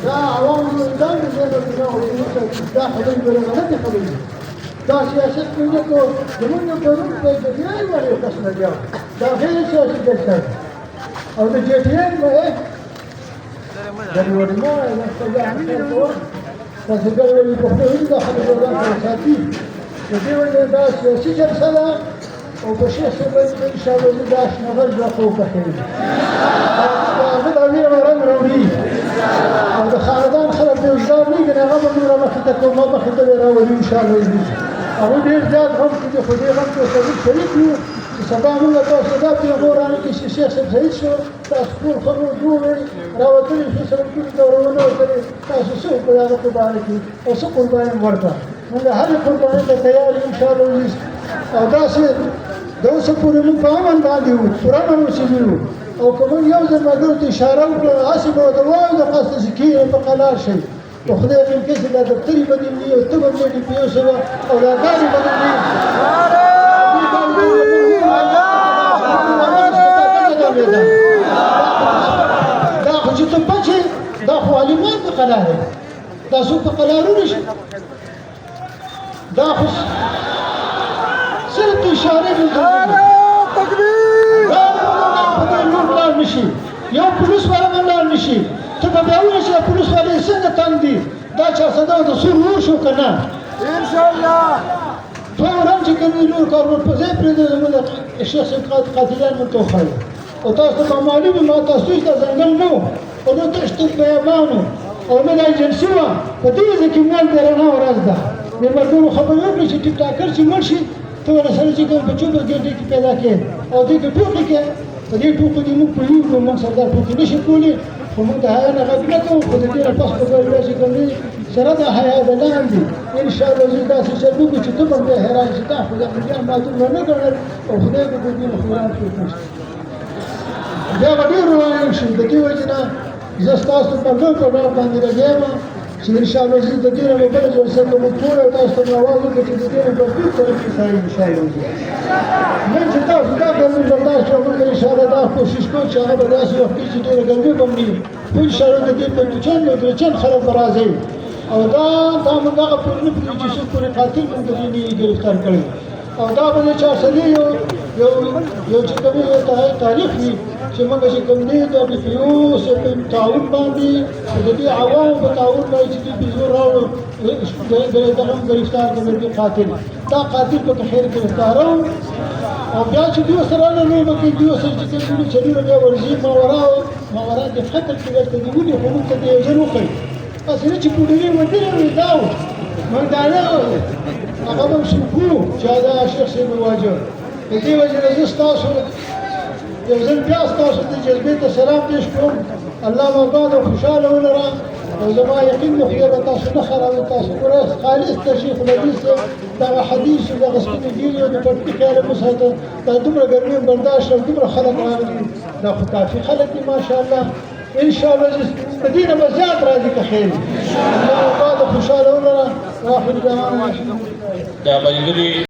لا عوام الإسلام لا حبيب ولا غلط حبيب دا سیاست کنه زمون یکم دیگری ولی کس نجات داخل سیاست داشته او دیگری نه دلیوری ما نستطيع فسجلوا يبحثون داخل الوزارة الخارجية يديرون دا سياسي جلسة وبشيء سبب إن شاء الله داش نغل بقوا بخير هذا أمير مرام روني هذا خالدان خلف بوزار لي أنا غاب نور ما خدته ما بخدته راولي إن شاء الله يجي أقول دير زاد هم كده خديه هم كده شريك سبب من الدوسة في أمور أنا كيس الشيخ سيد شو تأسفون خلوا جومي راوتني في سبب كل دورة ونوتني تأسسوه بيانا قبائلتي وسقوا بيان مرضى من هذه القربانية تياري إن شاء الله يجي أو داسي دوسة پورې موږ په امن باندې وو قرآن اوسېدلو او که موږ یو ځل مګرو ته اشاره وکړه هسې به ورته وایو د قصد چې کېږي په قلار شئ خو خدای ممکن چې دا دفتري بدل وي او ته به مې ډي پي او سره اولادګانې بدل وي دا خو چې ته بچې دا خو عالمان په قلار دی دا څوک په قلارونه شي دا خو صرف اشاره تکبیر لا مشي یو پولیس والا منډار نشي ته به بیا وایې چې پولیس والا څنګه تنګ دي دا چا صدا د سور وشو که نه انشاءالله فورا چې کوم نور کارونه په ځای پرېږدي زموږ د شخص قاتلان موږ ته وښایي او تاسو ته معلوم وي ما تاسو دا ځنګل نه و او نه دښتې بیابان او نه دا ایجنسي وه په دې ځای کې مال د رڼا ورځ ده مېلمستون خبرې وکړي چې ټیک ټاکر چې مړ شي ته ورسره چې کوم په 24 ګنټې کې پیدا کړې او دې کې ټوکې کې په دې ټوکو دې موږ پوهېږو موږ سره دا ټوکې نه شي کولی خو موږ د حیا نه غږ نه کوو خو د دې نه پس په ګډه چې کوم دی سره د حیا د لاندې انشاءالله زه داسې چل وکړو چې ته به بیا حیران شې دا خو د میډیا ما دومره نه ګڼل او خدای به د دې نه خیران څوک نشته بیا به ډېر روان شي د دې وجې نه زه ستاسو په ډول په ډول باندې لګیا یم چې انشاءالله زه د دې نه به بله جلسه کوم ټول او تاسو ته مې اواز وکړو چې د دې نه به ټول طرف کې سړی انشاءالله نن چې تاسو دا ګرمي برداشت کړو موږ انشاءالله دا کوشش کوو چې هغه به داسې وخت کې چې ډېره ګرمي به هم نه وي خو انشاءالله د دې په دوچند او درچند خلک به راځئ او دا موږ هغه پورې نه پوهېږو چې څوک پورې قاتل موږ د دې نه ګرفتار کړی او دا به د چا سړي یو چې کوم یو تاریخ وي چې موږ چې کوم دی د بفیوس په تعاون باندې د دې عوامو په تعاون باندې چې دوی زور راوړو دغه ګرفتار کړی دی قاتل دا قاتل په خیر ګرفتارو او بیا چې دوی سره نه لوبه کوي دوی سره چې کوم چلونه بیا ورځي ماورا د خطر کې ورته دی ونی خو موږ ته یو ځل وکړي بس نه چې پوډري ودرې وي دا موږ دا نه هغه به شوفو چې دا شیخ صاحب واجب د دې وجې نه زه ستاسو یو ځل بیا ستاسو د جذبې ته سلام پېښ کوم الله مو باد او خوشحاله ولره او زما یقین دی خدای به تاسو نه خرابوي تاسو ګوره خالص ته شیخ الحدیث صاحب دغه حدیث دغه سپینې ګیرې او د پټکي خیال مو ساته دا دومره ګرمي برداشت او دومره خلک راغلي دا خو کافي خلک دي ماشاءالله انشاءالله د دې نه به زیات راځي که خیر الله مو باد او خوشحاله ولره واخر دعوانا